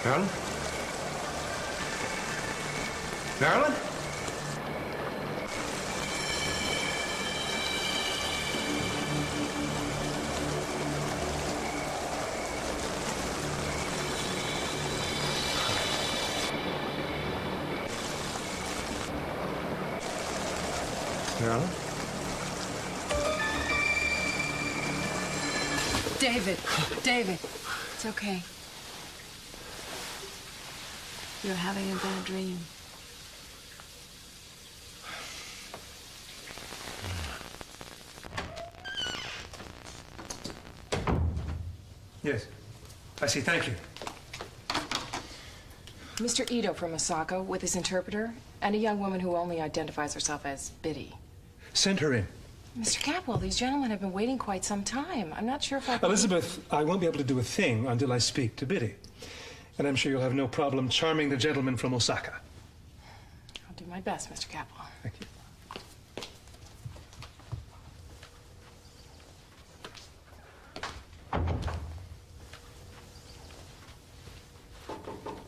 Marilyn? Marilyn? Marilyn? David, it's okay. You're having a bad dream. Yes. I see. Thank you. Mr. Ito from Osaka with his interpreter and a young woman who only identifies herself as Biddy. Send her in. Mr. Capwell, these gentlemen have been waiting quite some time. I'm not sure if I can... Elizabeth, I won't be able to do a thing until I speak to Biddy. And I'm sure you'll have no problem charming the gentleman from Osaka. I'll do my best, Mr. Capwell. Thank you.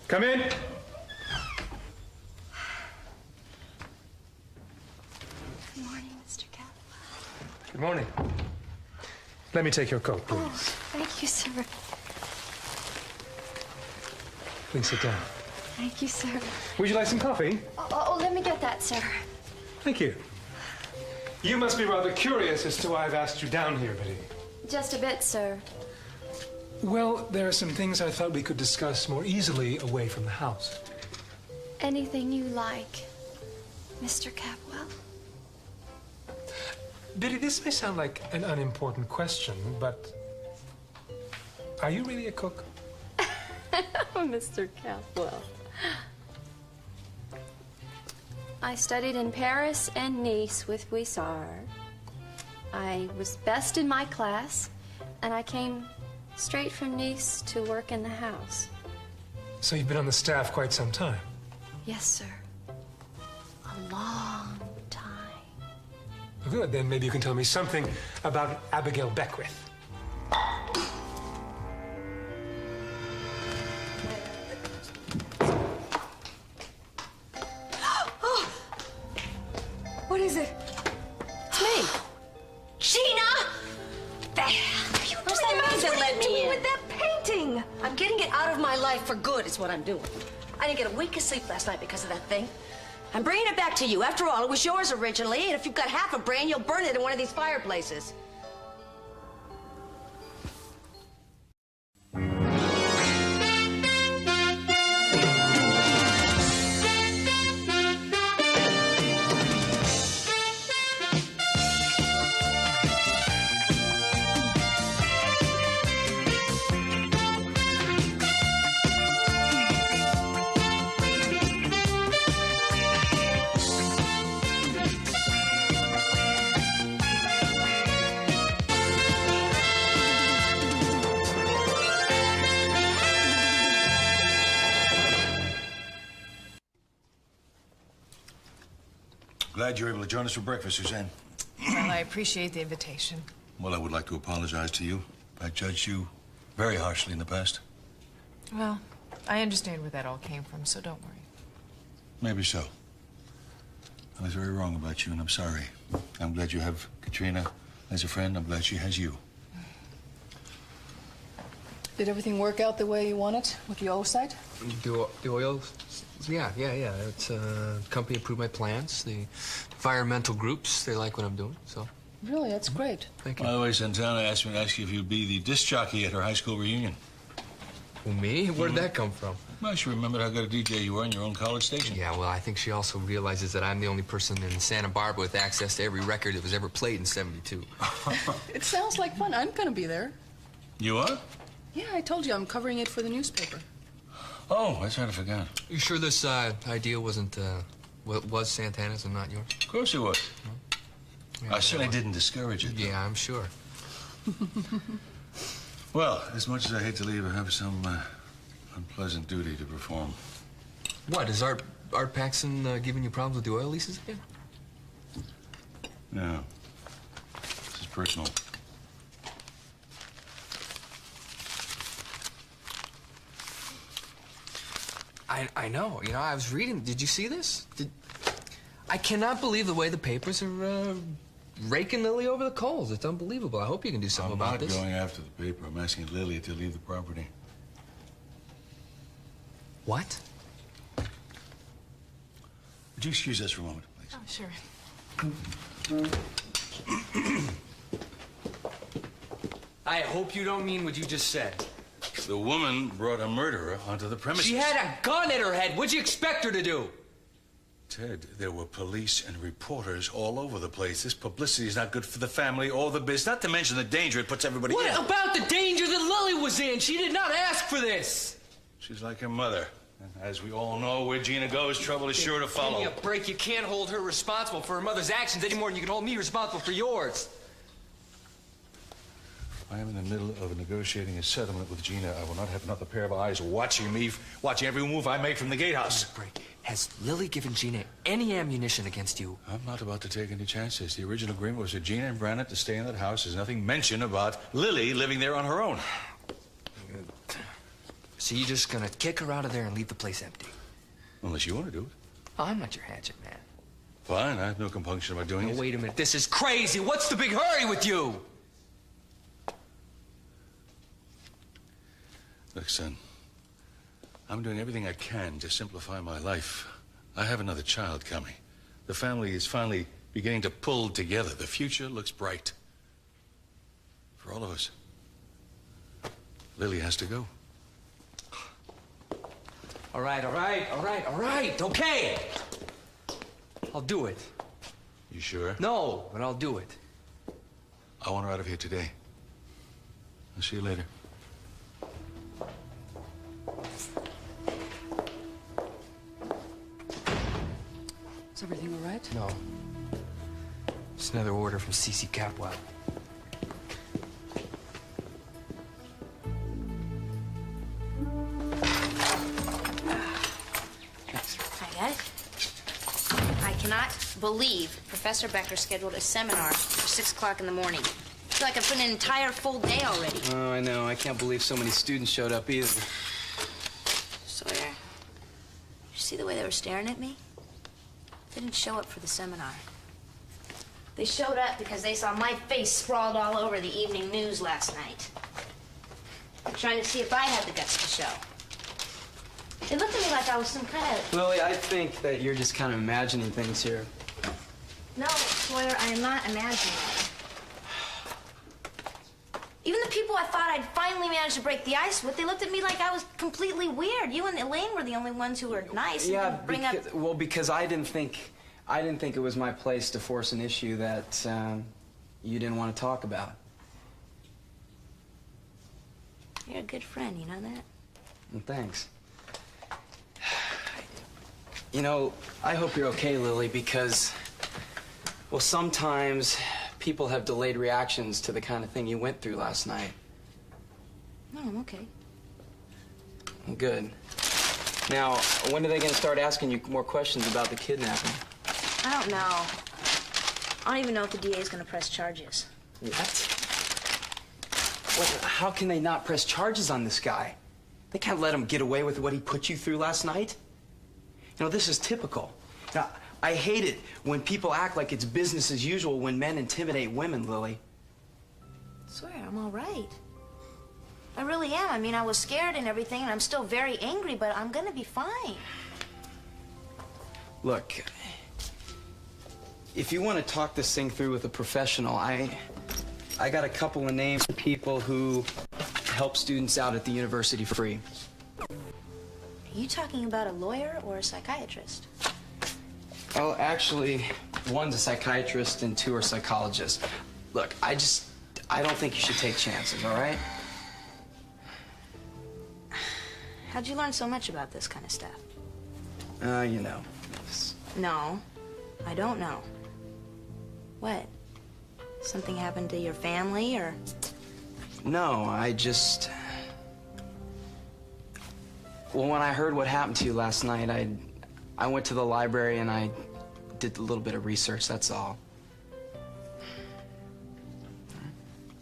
Come in. Good morning, Mr. Capwell. Good morning. Let me take your coat, please. Oh, thank you, sir. Please sit down. Thank you, sir. Would you like some coffee? Oh, let me get that, sir. Thank you. You must be rather curious as to why I've asked you down here, Biddy. Just a bit, sir. Well, there are some things I thought we could discuss more easily away from the house. Anything you like, Mr. Capwell. Biddy, this may sound like an unimportant question, but are you really a cook? Oh, Mr. Capwell. I studied in Paris and Nice with Guissard. I was best in my class, and I came straight from Nice to work in the house. So you've been on the staff quite some time? Yes, sir. A long time. Good, then maybe you can tell me something about Abigail Beckwith. What is it? It's me. Gina! The hell are you doing? What are you doing with that painting? I'm getting it out of my life for good is what I'm doing. I didn't get a wink of sleep last night because of that thing. I'm bringing it back to you. After all, it was yours originally, and if you've got half a brain, you'll burn it in one of these fireplaces. Glad you're able to join us for breakfast, Suzanne. Well, I appreciate the invitation. Well, I would like to apologize to you. I judged you very harshly in the past. Well, I understand where that all came from, so don't worry. Maybe so. I was very wrong about you, and I'm sorry. I'm glad you have Katrina as a friend. I'm glad she has you. Did everything work out the way you wanted with the oil site? The oil? Yeah. It's company approved my plans. The environmental groups, they like what I'm doing, so. Really, that's great. Thank you. By the way, Santana asked me to ask you if you'd be the disc jockey at her high school reunion. Who, me? Where'd that come from? Well, she remembered how good a DJ you were in your own college station. Yeah, well, I think she also realizes that I'm the only person in Santa Barbara with access to every record that was ever played in '72. It sounds like fun. I'm going to be there. You are? Yeah, I told you I'm covering it for the newspaper. Oh, that's right, I forgot. You sure this idea wasn't, was Santana's and not yours? Of course it was. Yeah, I certainly didn't discourage it. Yeah, I'm sure. Well, as much as I hate to leave, I have some unpleasant duty to perform. What, is Art Paxson giving you problems with the oil leases again? No. This is personal. I know. You know, I was reading. Did you see this? I cannot believe the way the papers are raking Lily over the coals. It's unbelievable. I hope you can do something about this. I'm not going after the paper. I'm asking Lily to leave the property. What? Would you excuse us for a moment, please? Oh, sure. I hope you don't mean what you just said. The woman brought a murderer onto the premises. She had a gun at her head. What'd you expect her to do? Ted, there were police and reporters all over the place. This publicity is not good for the family or the business, not to mention the danger it puts everybody in. What about the danger that Lily was in? She did not ask for this. She's like her mother. And as we all know, where Gina goes, trouble is sure to follow. Give me a break. You can't hold her responsible for her mother's actions any more than you can hold me responsible for yours. I am in the middle of negotiating a settlement with Gina. I will not have another pair of eyes watching me, watching every move I make from the gatehouse. Break. Has Lily given Gina any ammunition against you? I'm not about to take any chances. The original agreement was for Gina and Brandon to stay in that house. There's nothing mentioned about Lily living there on her own. So you're just gonna kick her out of there and leave the place empty? Unless you want to do it. Oh, I'm not your hatchet man. Fine, I have no compunction about doing it. Wait a minute. This is crazy. What's the big hurry with you? Look, son, I'm doing everything I can to simplify my life. I have another child coming. The family is finally beginning to pull together. The future looks bright. For all of us. Lily has to go. All right. Okay. I'll do it. You sure? No, but I'll do it. I want her out of here today. I'll see you later. Is everything all right? No. Just another order from C.C. Capwell. I got it. I cannot believe Professor Becker scheduled a seminar for 6 o'clock in the morning. I feel like I've put an entire full day already. Oh, I know. I can't believe so many students showed up either. Sawyer, did you see the way they were staring at me? They didn't show up for the seminar. They showed up because they saw my face sprawled all over the evening news last night. They're trying to see if I had the guts to show. They looked at me like I was some kind of... Lily, I think that you're just kind of imagining things here. No, Sawyer, I am not imagining it. Even the people I thought I'd finally managed to break the ice with, they looked at me like I was completely weird. You and Elaine were the only ones who were nice. And Yeah, didn't bring up... well, because I didn't think it was my place to force an issue that you didn't want to talk about. You're a good friend, you know that? Well, thanks. You know, I hope you're okay, Lily, because, well, sometimes people have delayed reactions to the kind of thing you went through last night. No, I'm okay. Good. Now, when are they going to start asking you more questions about the kidnapping? I don't know. I don't even know if the DA is going to press charges. What? Well, how can they not press charges on this guy? They can't let him get away with what he put you through last night. You know, this is typical. Now, I hate it when people act like it's business as usual when men intimidate women, Lily. I swear, I'm all right. I really am. I mean, I was scared and everything, and I'm still very angry, but I'm going to be fine. Look, if you want to talk this thing through with a professional, I got a couple of names of people who help students out at the university for free. Are you talking about a lawyer or a psychiatrist? Well, actually, one's a psychiatrist and 2 are psychologists. Look, I don't think you should take chances, all right? How'd you learn so much about this kind of stuff? You know. No, I don't know. What? Something happened to your family, or? No, well, when I heard what happened to you last night, I went to the library and I did a little bit of research, that's all.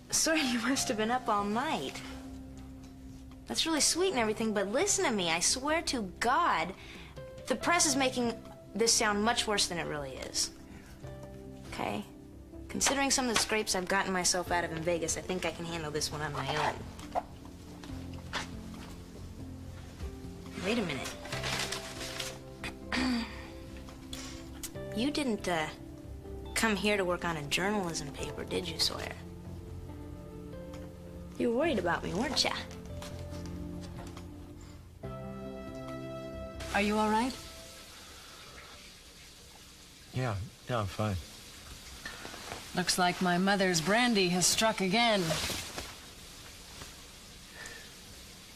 Sorry, you must have been up all night. That's really sweet and everything, but listen to me. I swear to God, the press is making this sound much worse than it really is. Okay? Considering some of the scrapes I've gotten myself out of in Vegas, I think I can handle this one on my own. Wait a minute. You didn't, come here to work on a journalism paper, did you, Sawyer? You were worried about me, weren't ya? Are you all right? Yeah, I'm fine. Looks like my mother's brandy has struck again.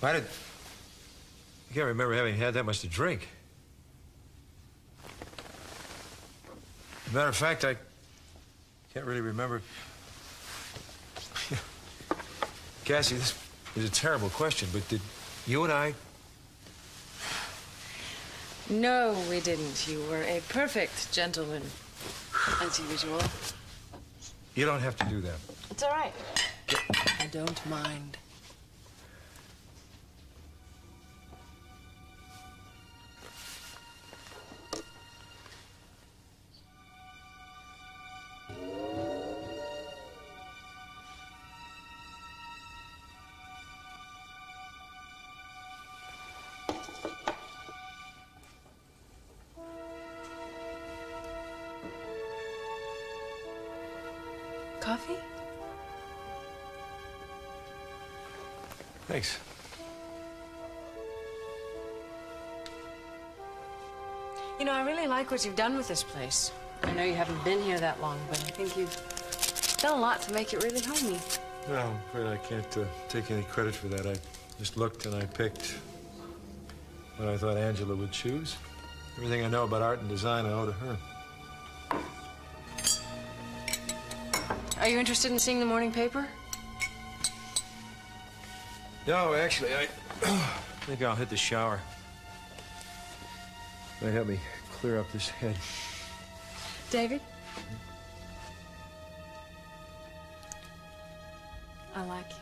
I can't remember having had that much to drink. Matter of fact, I can't really remember. Cassie, this is a terrible question, but did you and I... No, we didn't. You were a perfect gentleman, as usual. You don't have to do that. It's all right. I don't mind. Coffee? Thanks. You know, I really like what you've done with this place. I know you haven't been here that long, but I think you've done a lot to make it really homey. No, I'm afraid I can't take any credit for that. I just looked and I picked what I thought Angela would choose. Everything I know about art and design I owe to her. Are you interested in seeing the morning paper? No, actually, I think I'll hit the shower. Might help me clear up this head. David? I like you.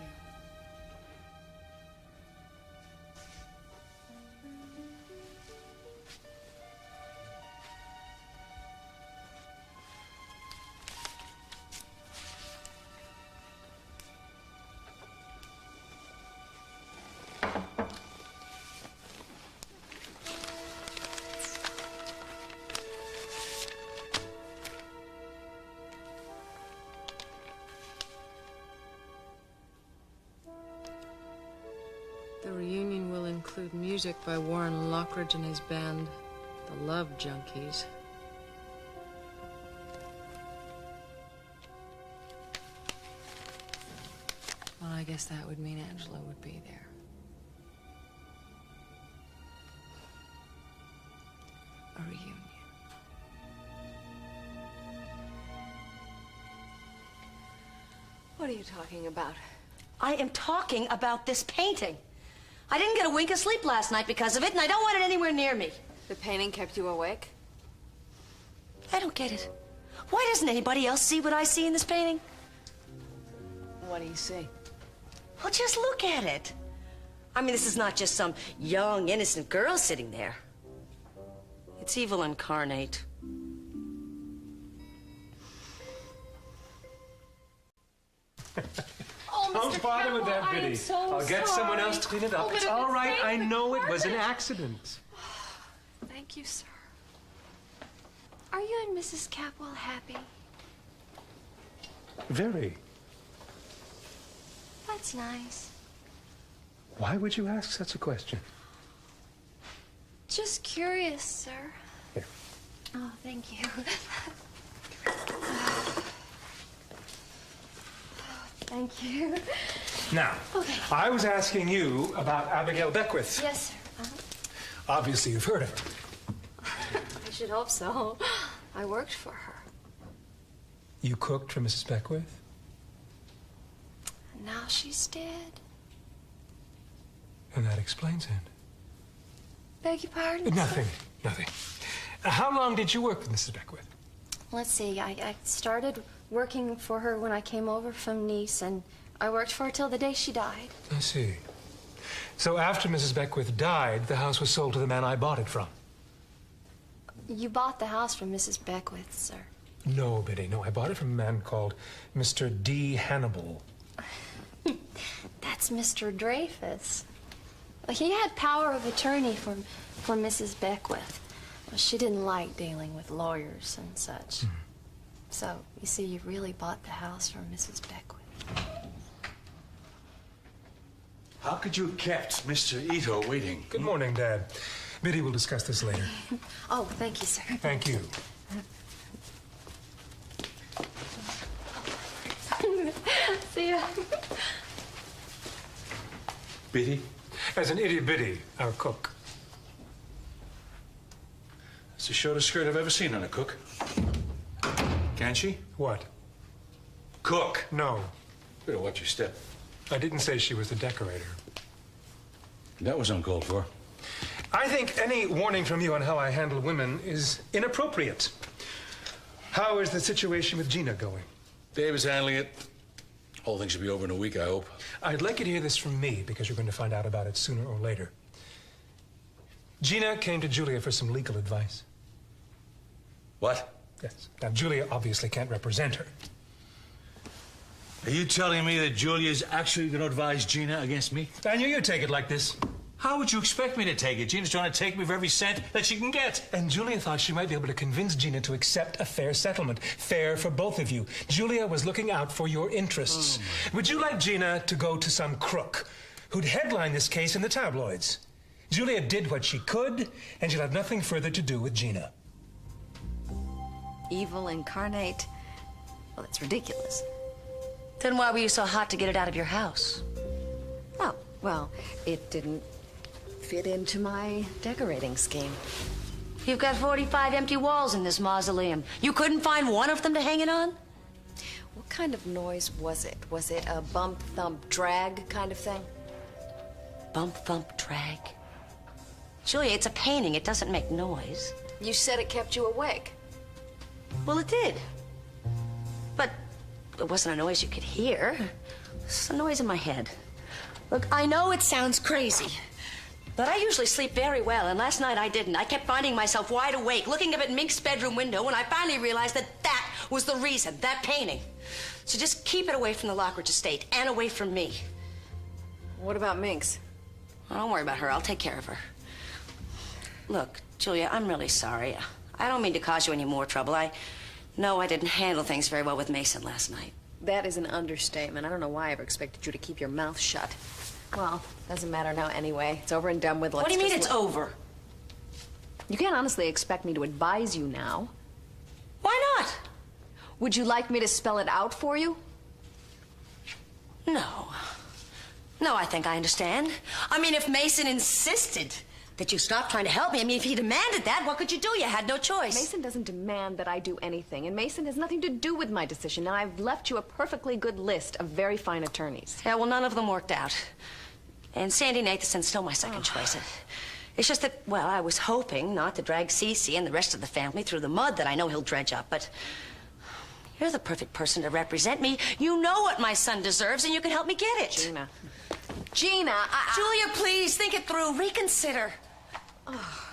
The reunion will include music by Warren Lockridge and his band, the Love Junkies. Well, I guess that would mean Angela would be there. A reunion. What are you talking about? I am talking about this painting. I didn't get a wink of sleep last night because of it, and I don't want it anywhere near me. The painting kept you awake? I don't get it. Why doesn't anybody else see what I see in this painting? What do you see? Well, just look at it. I mean, this is not just some young, innocent girl sitting there. It's evil incarnate. Don't bother with that, Biddy. I'll get someone else to clean it up. It's all right. I know it was an accident. Thank you, sir. Are you and Mrs. Capwell happy? Very. That's nice. Why would you ask such a question? Just curious, sir. Here. Oh, thank you. Thank you. Now, Okay. I was asking you about Abigail Beckwith. Yes, sir. Obviously, you've heard of her. I should hope so. I worked for her. You cooked for Mrs. Beckwith? And now she's dead. And that explains it. Beg your pardon? Nothing. How long did you work with Mrs. Beckwith? Let's see. I started working for her when I came over from Nice, and I worked for her till the day she died. I see. So after Mrs. Beckwith died, the house was sold to the man I bought it from. You bought the house from Mrs. Beckwith, sir. No, Biddy, no. I bought it from a man called Mr. D. Hannibal. That's Mr. Dreyfus. He had power of attorney for Mrs. Beckwith. Well, she didn't like dealing with lawyers and such. So, you see, you really bought the house from Mrs. Beckwith. How could you have kept Mr. Ito waiting? Good morning, Dad. Biddy will discuss this later. Oh, thank you, sir. Thank you. See ya. Biddy? As an itty bitty, our cook. It's the shortest skirt I've ever seen on a cook. Can she? What? Cook! No. Better watch your step. I didn't say she was the decorator. That was uncalled for. I think any warning from you on how I handle women is inappropriate. How is the situation with Gina going? Dave is handling it. Whole thing should be over in a week, I hope. I'd like you to hear this from me, because you're going to find out about it sooner or later. Gina came to Julia for some legal advice. What? Yes. Now, Julia obviously can't represent her. Are you telling me that Julia's actually going to advise Gina against me? I knew you'd take it like this. How would you expect me to take it? Gina's trying to take me for every cent that she can get. And Julia thought she might be able to convince Gina to accept a fair settlement. Fair for both of you. Julia was looking out for your interests. Would you like Gina to go to some crook who'd headline this case in the tabloids? Julia did what she could, and she'll have nothing further to do with Gina. Evil incarnate. Well, that's ridiculous. Then why were you so hot to get it out of your house? Oh, well, it didn't fit into my decorating scheme. You've got 45 empty walls in this mausoleum. You couldn't find one of them to hang it on? What kind of noise was it? Was it a bump, thump, drag kind of thing? Bump, thump, drag. Julia, it's a painting. It doesn't make noise. You said it kept you awake. Well, it did. But it wasn't a noise you could hear. It's a noise in my head. Look, I know it sounds crazy, but I usually sleep very well, and last night I didn't. I kept finding myself wide awake, looking up at Mink's bedroom window, when I finally realized that that was the reason, that painting. So just keep it away from the Lockridge estate, and away from me. What about Mink's? Well, don't worry about her. I'll take care of her. Look, Julia, I'm really sorry. I don't mean to cause you any more trouble. I know I didn't handle things very well with Mason last night. That is an understatement. I don't know why I ever expected you to keep your mouth shut. Well, doesn't matter now anyway. It's over and done with. What do you mean it's over? You can't honestly expect me to advise you now. Why not? Would you like me to spell it out for you? No. No, I think I understand. I mean, if Mason insisted that you stop trying to help me, I mean, if he demanded that, what could you do? You had no choice. Mason doesn't demand that I do anything, and Mason has nothing to do with my decision, and I've left you a perfectly good list of very fine attorneys. Yeah, well, none of them worked out. And Sandy Nathason's still my second choice. It's just that, well, I was hoping not to drag Cece and the rest of the family through the mud that I know he'll dredge up, but you're the perfect person to represent me. You know what my son deserves, and you can help me get it. Gina, Julia, please, think it through. Reconsider. Oh.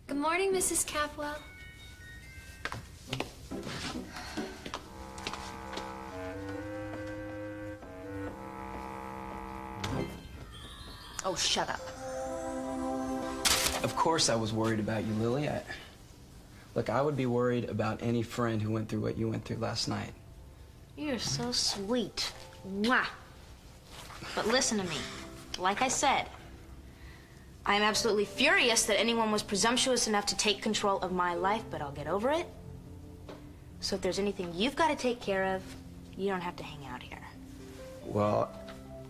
Good morning, Mrs. Capwell. Oh, shut up. Of course I was worried about you, Lily. Look, I would be worried about any friend who went through what you went through last night. You're so sweet. Mwah. But listen to me. Like I said, I am absolutely furious that anyone was presumptuous enough to take control of my life, but I'll get over it. So if there's anything you've got to take care of, you don't have to hang out here. Well,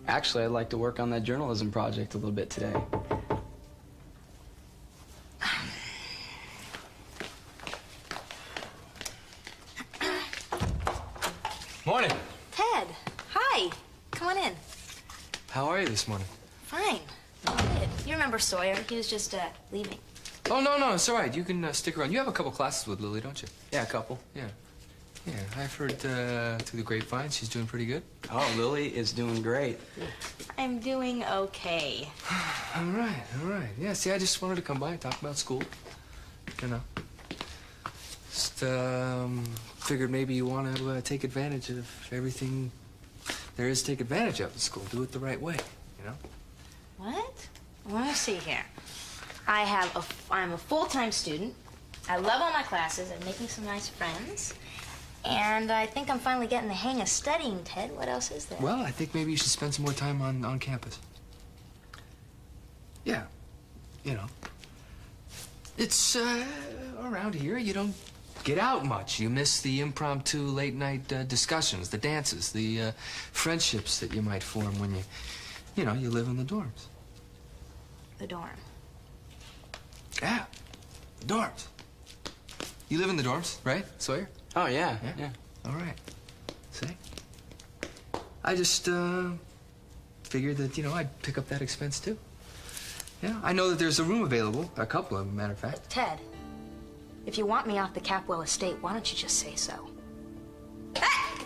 actually, I'd like to work on that journalism project a little bit today. Morning. Ted, hi. Come on in. How are you this morning? Fine. Good. You remember Sawyer? He was just leaving. Oh, no, it's all right. You can stick around. You have a couple classes with Lily, don't you? Yeah, a couple. Yeah. Yeah, I've heard through the grapevine she's doing pretty good. Oh, Lily is doing great. I'm doing okay. All right, all right. Yeah, see, I just wanted to come by and talk about school. You know. Just figured maybe you want to take advantage of everything there is to take advantage of at school. Do it the right way, you know? What? Let me see here. I'm a full-time student. I love all my classes. I'm making some nice friends. And I think I'm finally getting the hang of studying, Ted. What else is there? Well, I think maybe you should spend some more time on campus. Yeah, you know. It's around here, you don't get out much. You miss the impromptu late-night discussions, the dances, the friendships that you might form when you live in the dorms. The dorm. Yeah, the dorms. You live in the dorms, right, Sawyer? Oh, yeah. All right. See? I just figured that, I'd pick up that expense, too. Yeah, I know that there's a room available, a couple of them, matter of fact. Ted, if you want me off the Capwell estate, why don't you just say so?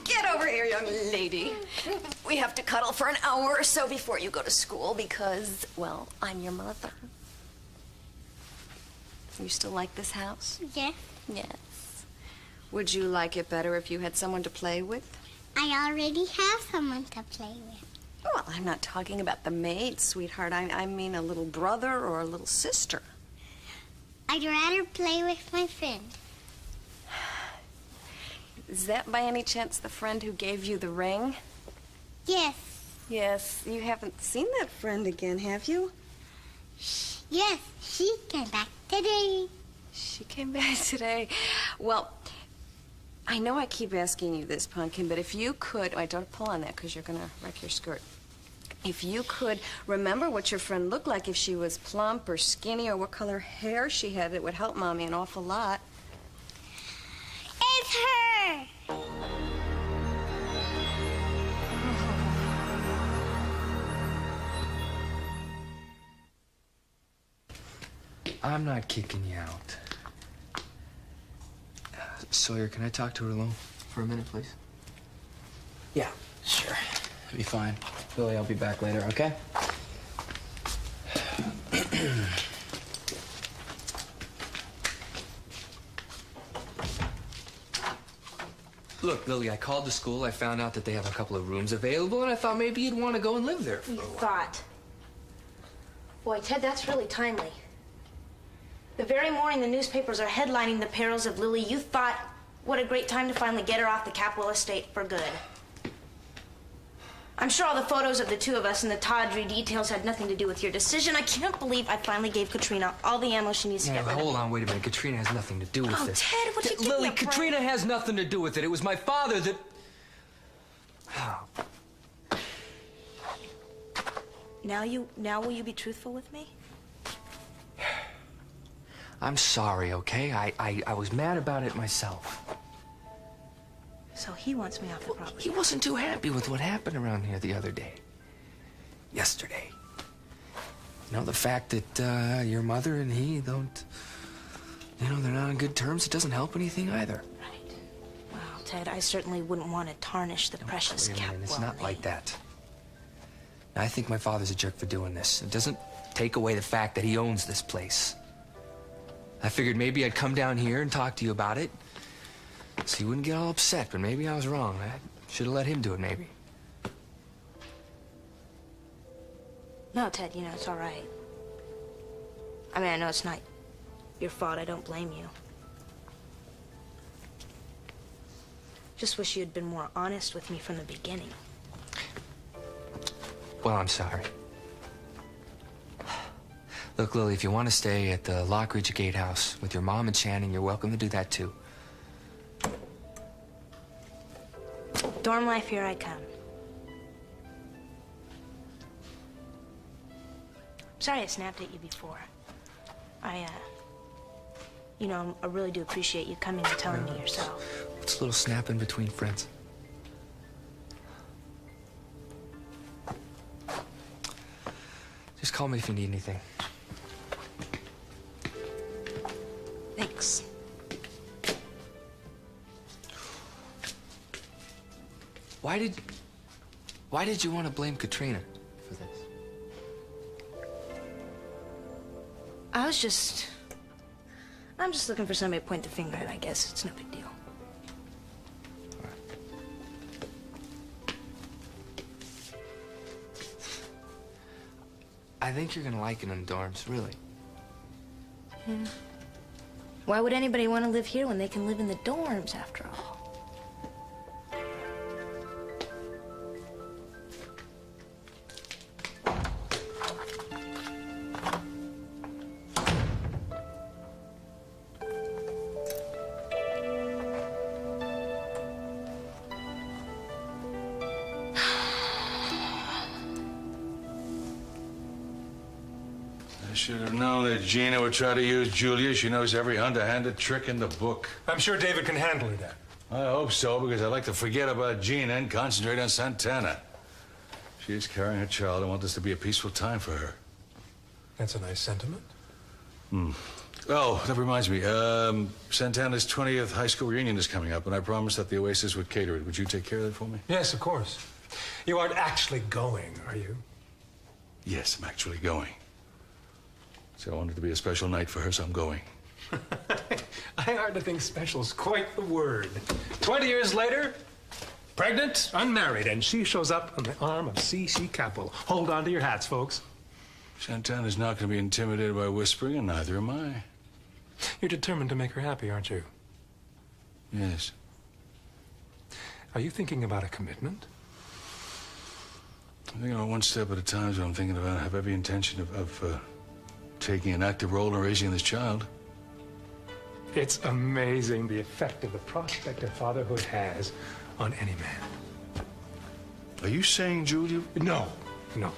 Get over here, young lady. We have to cuddle for an hour or so before you go to school because, well, I'm your mother. You still like this house? Yes. Yes. Would you like it better if you had someone to play with? I already have someone to play with. Well, I'm not talking about the maid, sweetheart. I mean a little brother or a little sister. I'd rather play with my friend. Is that by any chance the friend who gave you the ring? Yes. Yes. You haven't seen that friend again, have you? Yes, she came back today. She came back today. Well, I know I keep asking you this, Pumpkin, but if you could... Wait, don't pull on that because you're going to wreck your skirt. If you could remember what your friend looked like, if she was plump or skinny or what color hair she had, it would help Mommy an awful lot. It's her! I'm not kicking you out. Sawyer, can I talk to her alone for a minute, please? Yeah, sure. It'll be fine. Billy, I'll be back later, okay? Look, Lily, I called the school. I found out that they have a couple of rooms available, and I thought maybe you'd want to go and live there. You thought. Boy, Ted, that's really timely. The very morning the newspapers are headlining the perils of Lily, you thought, what a great time to finally get her off the Capwell estate for good. I'm sure all the photos of the two of us and the tawdry details had nothing to do with your decision. I can't believe I finally gave Katrina all the ammo she needs to get rid of me. Hold on, wait a minute. Katrina has nothing to do with Oh, this. Ted, would you give me Lily, a break? Katrina has nothing to do with it. It was my father that... Now will you be truthful with me? I'm sorry, okay? I was mad about it myself. So he wants me off the property. He wasn't too happy with what happened around here the other day. Yesterday. You know, the fact that your mother and he don't... they're not on good terms, it doesn't help anything either. Right. Well, Ted, I certainly wouldn't want to tarnish the precious Wait a minute, Capwell it's not name. like that. I think my father's a jerk for doing this. It doesn't take away the fact that he owns this place. I figured maybe I'd come down here and talk to you about it, so you wouldn't get all upset, but maybe I was wrong. I should have let him do it, maybe. No, Ted, it's all right. I mean, I know it's not your fault. I don't blame you. Just wish you'd been more honest with me from the beginning. Well, I'm sorry. Look, Lily, if you want to stay at the Lockridge Gatehouse with your mom and Channing, you're welcome to do that, too. Dorm life, here I come. Sorry I snapped at you before. I really do appreciate you coming and telling me yourself. What's a little snapping between friends? Just call me if you need anything. Thanks. Why did you want to blame Katrina for this? I'm just looking for somebody to point the finger at, I guess. It's no big deal. I think you're gonna like it in the dorms, really. Why would anybody want to live here when they can live in the dorms, after all? I should have known that Gina would try to use Julia. She knows every underhanded trick in the book. I'm sure David can handle her, Dad. I hope so, because I'd like to forget about Gina and concentrate on Santana. She's carrying her child. I want this to be a peaceful time for her. That's a nice sentiment. Oh, that reminds me. Santana's 20th high school reunion is coming up, and I promised that the Oasis would cater it. Would you take care of that for me? Yes, of course. You aren't actually going, are you? Yes, I'm actually going. So I wanted it to be a special night for her, so I'm going. I hardly think special's quite the word. 20 years later, pregnant, unmarried, and she shows up on the arm of C.C. Capel. Hold on to your hats, folks. Santana's not going to be intimidated by whispering, and neither am I. You're determined to make her happy, aren't you? Yes. Are you thinking about a commitment? I'm thinking about one step at a time, so I'm thinking about I have every intention of taking an active role in raising this child. It's amazing the effect of the prospect of fatherhood has on any man. Are you saying Julia? No, no.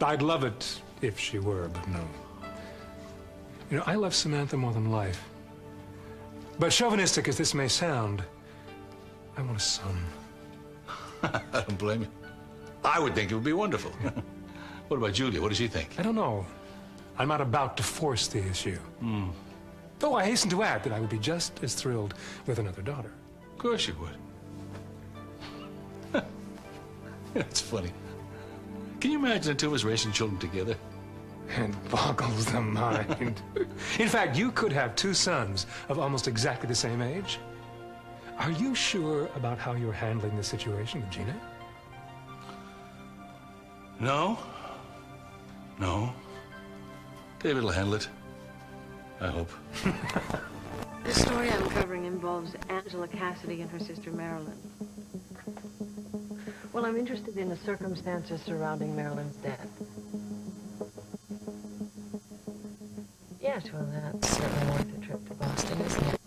I'd love it if she were, but no. You know, I love Samantha more than life. But chauvinistic as this may sound, I want a son. I don't blame you. I would think it would be wonderful. What about Julia? What does she think? I don't know. I'm not about to force the issue. Though I hasten to add that I would be just as thrilled with another daughter. Of course you would. It's funny. Can you imagine the two of us raising children together? It boggles the mind. In fact, you could have two sons of almost exactly the same age. Are you sure about how you're handling the situation with Gina? No. No. David will handle it. I hope. The story I'm covering involves Angela Cassidy and her sister Marilyn. Well, I'm interested in the circumstances surrounding Marilyn's death. Yes, well, that's certainly worth a trip to Boston, isn't it?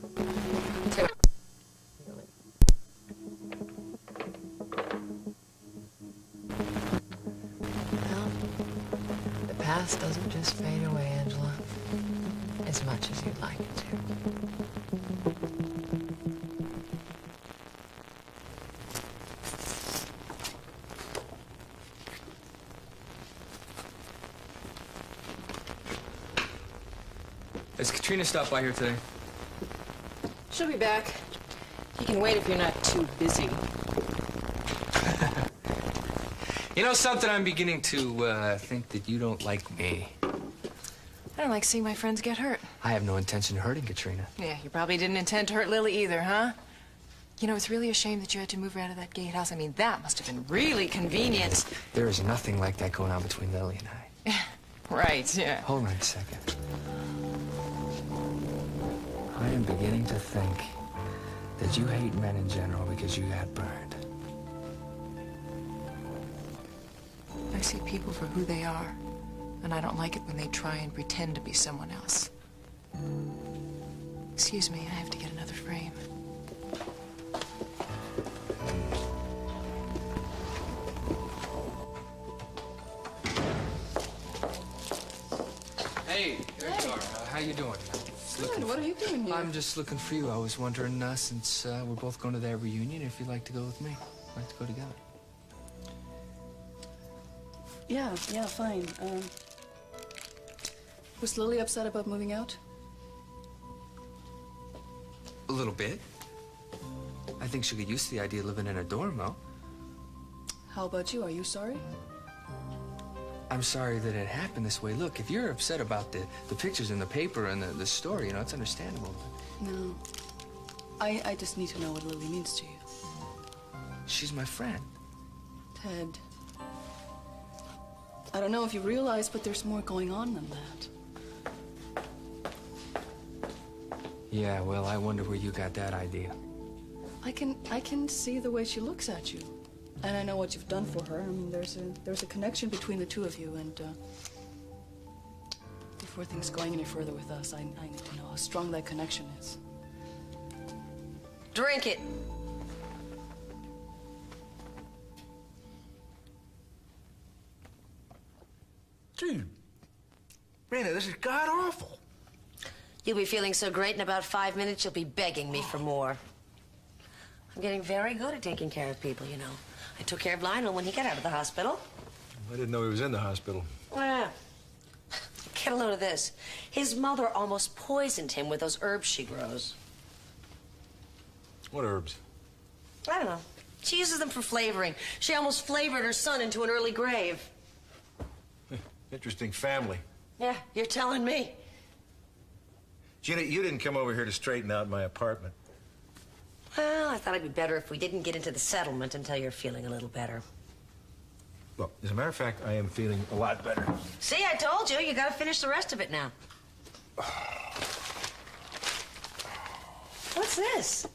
Well, the past doesn't just fade away, Angela, as much as you'd like it to. Has Katrina stopped by here today? She'll be back. You can wait if you're not too busy. You know something? I'm beginning to think that you don't like me. I don't like seeing my friends get hurt. I have no intention of hurting Katrina. Yeah, you probably didn't intend to hurt Lily either, huh? You know, it's really a shame that you had to move her out of that gatehouse. I mean, that must have been really convenient. There is nothing like that going on between Lily and I. Right, yeah. Hold on a second. I am beginning to think that you hate men in general because you got burned. I see people for who they are, and I don't like it when they try and pretend to be someone else. Excuse me, I have to get another frame. Hey, there you are. How you doing? Good, what are you doing here? I'm just looking for you. I was wondering, since we're both going to that reunion, if you'd like to go with me. We'd like to go together. Yeah, fine. Was Lily upset about moving out? A little bit. I I think she'll get used to the idea of living in a dorm, though. How about you? Are you sorry? I'm sorry that it happened this way. Look, if you're upset about the pictures in the paper and the story, you know, it's understandable. No. I just need to know what Lily means to you. She's my friend. Ted. I don't know if you realize, but there's more going on than that. Yeah, well, I wonder where you got that idea. I can see the way she looks at you. And I know what you've done for her. I mean, there's a connection between the two of you, and before things going any further with us, I need to know how strong that connection is. Drink it. Dude, Raina, this is god-awful. You'll be feeling so great in about 5 minutes, you'll be begging me for more. I'm getting very good at taking care of people, you know. I took care of Lionel when he got out of the hospital. I didn't know he was in the hospital. Yeah. Get a load of this. His mother almost poisoned him with those herbs she grows. What herbs? I don't know. She uses them for flavoring. She almost flavored her son into an early grave. Interesting family. Yeah, you're telling me. Gina, you didn't come over here to straighten out my apartment. Well, I thought it'd be better if we didn't get into the settlement until you're feeling a little better. Well, as a matter of fact, I am feeling a lot better. See, I told you. You gotta finish the rest of it now. What's this?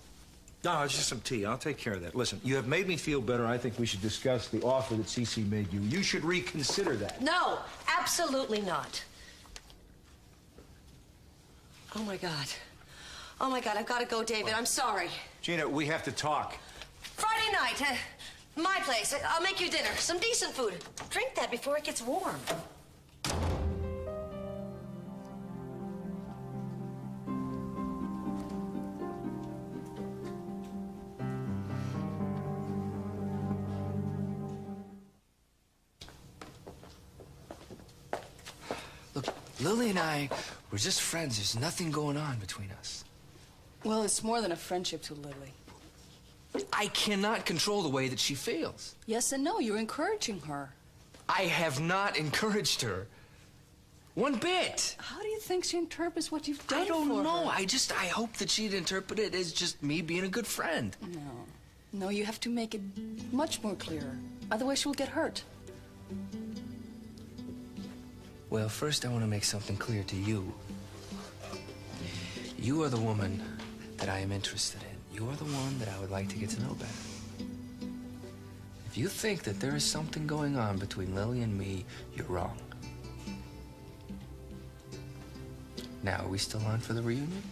No, it's just some tea. I'll take care of that. Listen, you have made me feel better. I think we should discuss the offer that Cece made you. You should reconsider that. No, absolutely not. Oh, my God. Oh, my God, I've got to go, David. I'm sorry. Gina, we have to talk. Friday night, my place. I'll make you dinner. Some decent food. Drink that before it gets warm. Look, Lily and I, we're just friends. There's nothing going on between us. Well, it's more than a friendship to Lily. I cannot control the way that she feels. Yes and no, you're encouraging her. I have not encouraged her. One bit. How do you think she interprets what you've done I don't for know. her? I hope that she'd interpret it as just me being a good friend. No, you have to make it much more clearer. Otherwise, she'll get hurt. Well, first I want to make something clear to you. You are the woman that I am interested in. You are the one that I would like to get to know better. If you think that there is something going on between Lily and me, you're wrong. Now, are we still on for the reunion?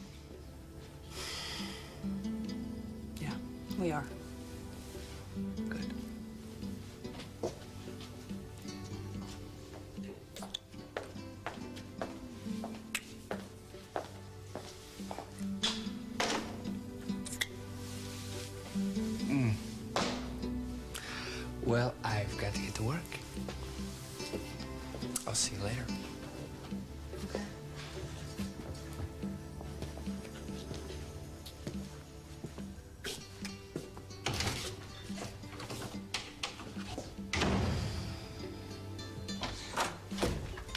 Yeah, we are. Good. Well, I've got to get to work. I'll see you later. Okay.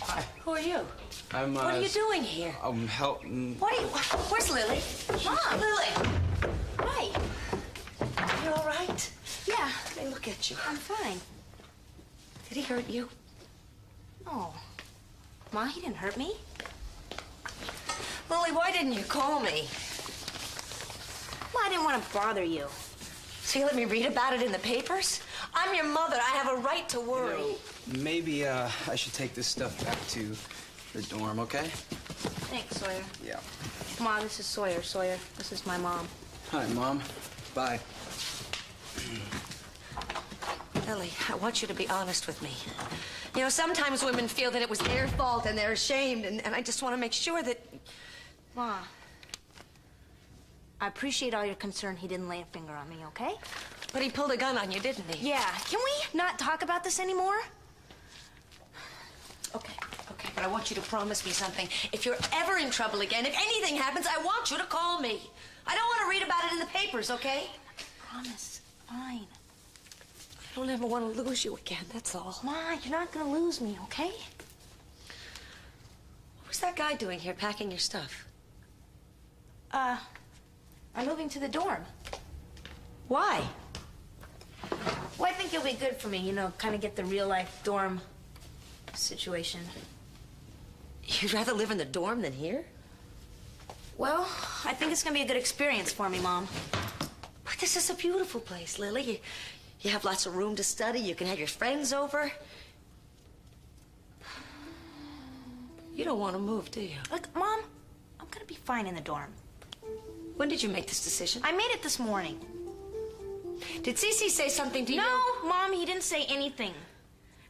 Hi. Who are you? I'm, What are you doing here? I'm helping. What are you... Where's Lily? Mom! Lily! Hi. You all right? Yeah. Let me look at you. I'm fine. Did he hurt you? Oh. Ma, he didn't hurt me. Lily, why didn't you call me? Well, I didn't want to bother you. So you let me read about it in the papers? I'm your mother. I have a right to worry. Maybe I should take this stuff back to the dorm, okay? Thanks, Sawyer. Yeah. Ma, this is Sawyer. Sawyer, this is my mom. Hi, Mom. Bye. Lily, I want you to be honest with me. You know, sometimes women feel that it was their fault and they're ashamed, and I just want to make sure that... Ma, I appreciate all your concern. He didn't lay a finger on me, okay? But he pulled a gun on you, didn't he? Yeah. Can we not talk about this anymore? Okay, but I want you to promise me something. If you're ever in trouble again, if anything happens, I want you to call me. I don't want to read about it in the papers, okay? promise. Fine. I don't ever want to lose you again, that's all. Ma, you're not gonna lose me, okay? What was that guy doing here, packing your stuff? I'm moving to the dorm. Why? Well, I think it'll be good for me, you know, kind of get the real-life dorm situation. You'd rather live in the dorm than here? Well, I think it's gonna be a good experience for me, Mom. But this is a beautiful place, Lily. You have lots of room to study. You can have your friends over. You don't want to move, do you? Look, Mom, I'm gonna be fine in the dorm. When did you make this decision? I made it this morning. Did Cece say something to you? No, Mom, he didn't say anything.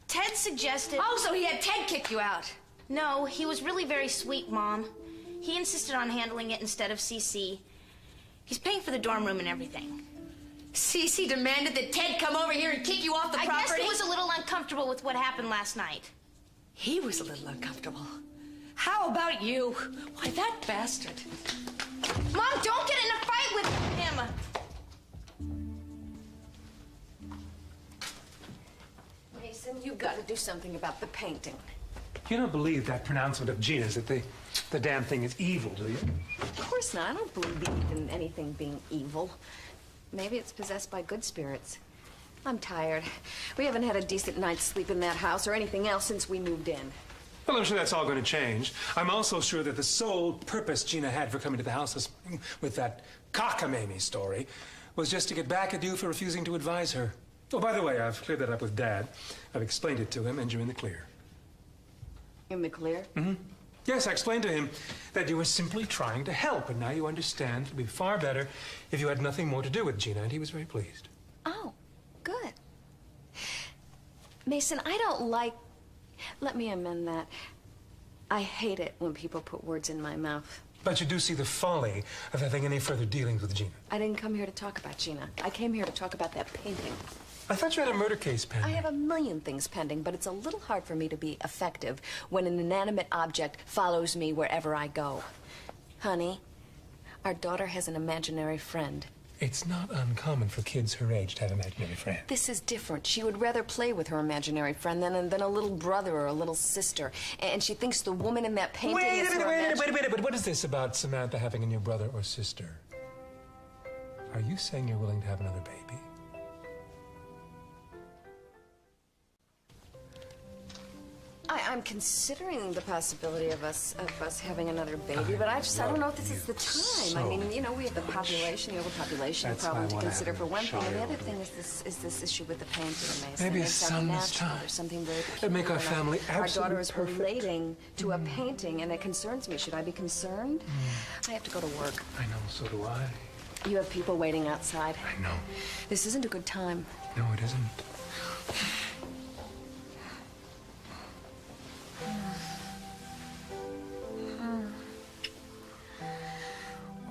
Ted suggested... Oh, so he had Ted kick you out. No, he was really very sweet, Mom. He insisted on handling it instead of Cece. He's paying for the dorm room and everything. Cece demanded that Ted come over here and kick you off the property? I guess he was a little uncomfortable with what happened last night. He was a little uncomfortable. How about you? Why, that bastard. Mom, don't get in a fight with him! Mason, you've got to do something about the painting. You don't believe that pronouncement of Gina's that the damn thing is evil, do you? Of course not. I don't believe in anything being evil. Maybe it's possessed by good spirits. I'm tired. We haven't had a decent night's sleep in that house or anything else since we moved in. Well, I'm sure that's all going to change. I'm also sure that the sole purpose Gina had for coming to the house this morning with that cockamamie story was just to get back at you for refusing to advise her. Oh, by the way, I've cleared that up with Dad. I've explained it to him, and you're in the clear. In the clear? Mm-hmm. Yes, I explained to him that you were simply trying to help, and now you understand it would be far better if you had nothing more to do with Gina, and he was very pleased. Oh, good. Mason, I don't like... Let me amend that. I hate it when people put words in my mouth. But you do see the folly of having any further dealings with Gina. I didn't come here to talk about Gina. I came here to talk about that painting. I thought you had a murder case pending. I have a million things pending, but it's a little hard for me to be effective when an inanimate object follows me wherever I go. Honey, our daughter has an imaginary friend. It's not uncommon for kids her age to have imaginary friends. This is different. She would rather play with her imaginary friend than a little brother or a little sister. And she thinks the woman in that painting is her Wait a minute. But what is this about Samantha having a new brother or sister? Are you saying you're willing to have another baby? I'm considering the possibility of us having another baby, but I don't know if this is the time. I mean, you know, we have the population, the overpopulation problem to consider for one thing, and the other thing is this issue with the painting, Mason. Maybe a it's sunless unnatural. time. There's something very It'd make our family Our daughter absolutely is perfect. relating to a painting, and it concerns me. Should I be concerned? I have to go to work. I know, so do I. You have people waiting outside. I know. This isn't a good time. No, it isn't.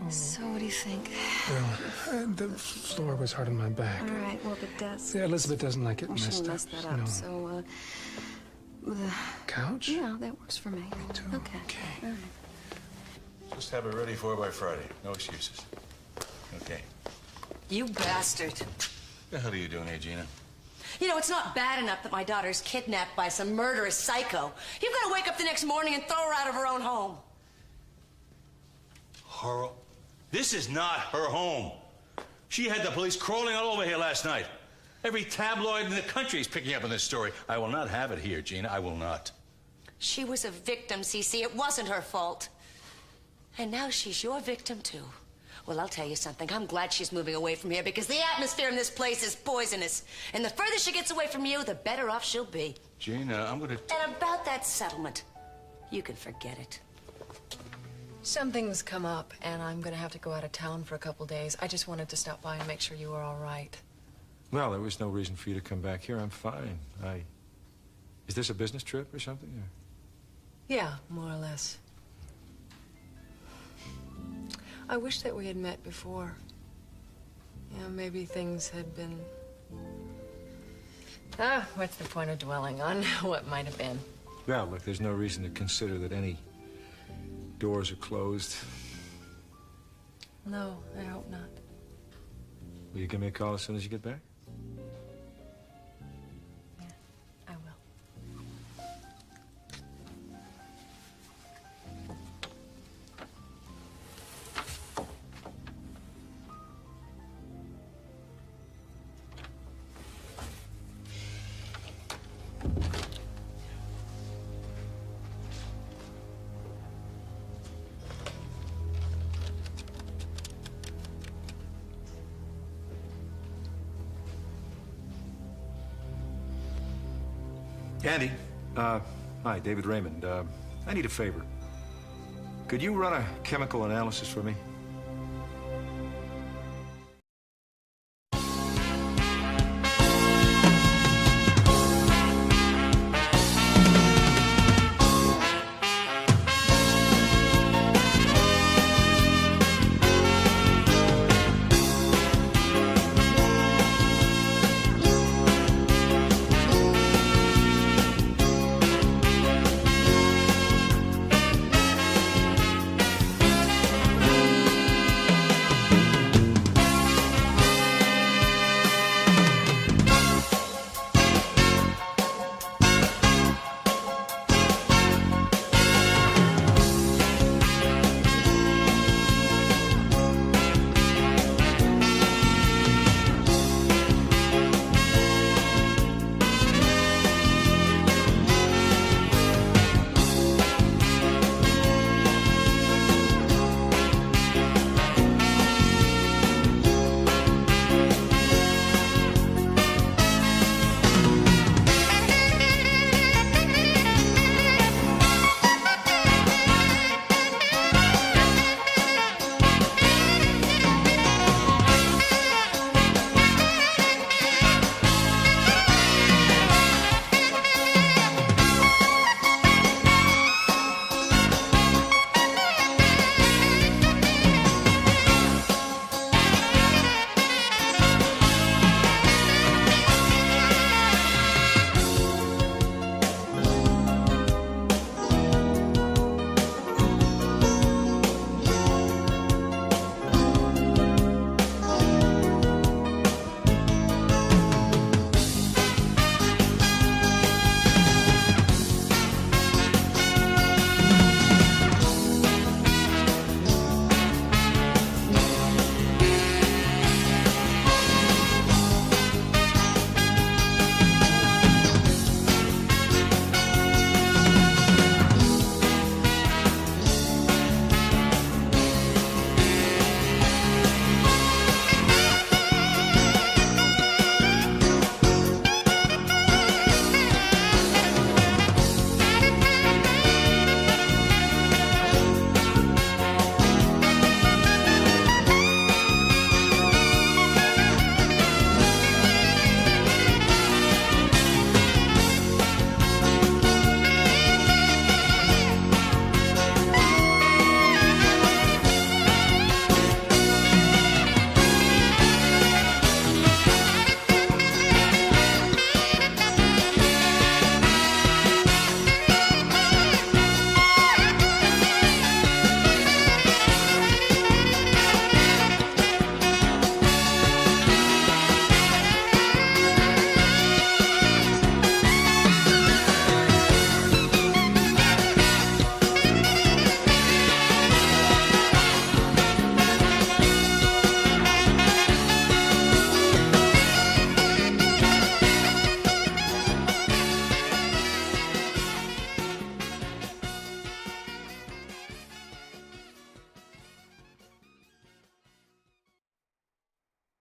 So what do you think? Well, the floor was hard on my back. All right, well, the desk. Yeah, Elizabeth doesn't like it I messed shouldn't up. mess that up, No. so, the Couch? Yeah, that works for me. Me too. Okay. All right. Just have it ready for by Friday. No excuses. Okay. You bastard. The hell are you doing here, Gina? You know, it's not bad enough that my daughter's kidnapped by some murderous psycho. You've got to wake up the next morning and throw her out of her own home. Her... This is not her home. She had the police crawling all over here last night. Every tabloid in the country is picking up on this story. I will not have it here, Gina. I will not. She was a victim, Cece. It wasn't her fault. And now she's your victim, too. Well, I'll tell you something. I'm glad she's moving away from here because the atmosphere in this place is poisonous. And the further she gets away from you, the better off she'll be. Gina, I'm gonna... And about that settlement, you can forget it. Something's come up, and I'm gonna have to go out of town for a couple days. I just wanted to stop by and make sure you were all right. Well, there was no reason for you to come back here. I'm fine. Is this a business trip or something? Or... Yeah, more or less. I wish that we had met before. Yeah, maybe things had been... Ah, what's the point of dwelling on what might have been? Well, look, there's no reason to consider that any doors are closed. No, I hope not. Will you give me a call as soon as you get back? I will. Andy, hi, David Raymond. I need a favor. Could you run a chemical analysis for me?